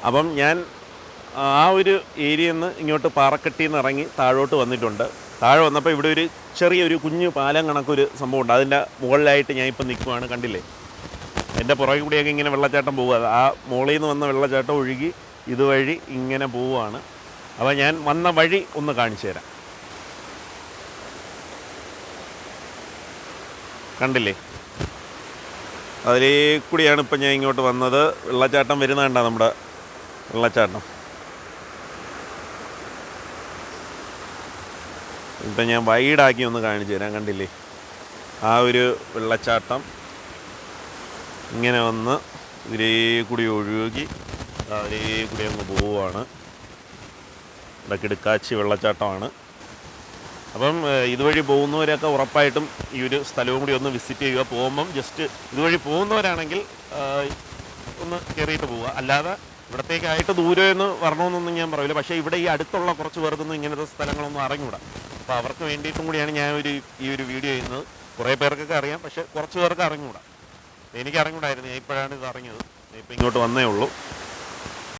അപ്പം ഞാൻ ആ ഒരു ഏരിയയിൽ നിന്ന് ഇങ്ങോട്ട് പാറക്കെട്ടിയിൽ നിന്ന് ഇറങ്ങി താഴോട്ട് വന്നിട്ടുണ്ട്. താഴെ വന്നപ്പോൾ ഇവിടെ ഒരു ചെറിയൊരു കുഞ്ഞു പാലം കണക്കൊരു സംഭവമുണ്ട്. അതിൻ്റെ മുകളിലായിട്ട് ഞാൻ ഇപ്പം നിൽക്കുവാണ്. കണ്ടില്ലേ, എൻ്റെ പുറകെ കൂടിയൊക്കെ ഇങ്ങനെ വെള്ളച്ചാട്ടം പോവുക. ആ മുകളിൽ നിന്ന് വന്ന വെള്ളച്ചാട്ടം ഒഴുകി ഇതുവഴി ഇങ്ങനെ പോവുകയാണ്. അപ്പോൾ ഞാൻ വന്ന വഴി ഒന്ന് കാണിച്ചു തരാം. കണ്ടില്ലേ, അതിലേ കൂടിയാണ് ഇപ്പം ഞാൻ ഇങ്ങോട്ട് വന്നത്. വെള്ളച്ചാട്ടം വരുന്ന കണ്ട നമ്മുടെ വെള്ളച്ചാട്ടം. ഇപ്പം ഞാൻ വൈഡാക്കി ഒന്ന് കാണിച്ചു തരാം. കണ്ടില്ലേ, ആ ഒരു വെള്ളച്ചാട്ടം ഇങ്ങനെ വന്ന് ഇതിലേ കൂടി ഒഴുകി അതിലേ കൂടി അങ്ങ് പോവുകയാണ്. ഇവിടെ കിടക്കാച്ചി വെള്ളച്ചാട്ടമാണ്. അപ്പം ഇതുവഴി പോകുന്നവരൊക്കെ ഉറപ്പായിട്ടും ഈ ഒരു സ്ഥലവും കൂടി ഒന്ന് വിസിറ്റ് ചെയ്യുക. പോകുമ്പം ജസ്റ്റ് ഇതുവഴി പോകുന്നവരാണെങ്കിൽ ഒന്ന് കയറിയിട്ട് പോവുക. അല്ലാതെ ഇവിടത്തേക്കായിട്ട് ദൂരമെന്ന് വരണമെന്നൊന്നും ഞാൻ പറയില്ല. പക്ഷേ ഇവിടെ ഈ അടുത്തുള്ള കുറച്ച് പേർക്കൊന്നും ഇങ്ങനത്തെ സ്ഥലങ്ങളൊന്നും അറിഞ്ഞൂടാ. അപ്പോൾ അവർക്ക് വേണ്ടിയിട്ടും കൂടിയാണ് ഞാൻ ഈ ഒരു വീഡിയോ ചെയ്യുന്നത്. കുറേ പേർക്കൊക്കെ അറിയാം, പക്ഷേ കുറച്ച് പേർക്ക് അറിഞ്ഞൂടാ. എനിക്ക് അറിഞ്ഞൂടായിരുന്നു. ഞാൻ ഇപ്പോഴാണ് ഇത് അറിഞ്ഞത്. ഇപ്പം ഇങ്ങോട്ട് വന്നേ ഉള്ളൂ.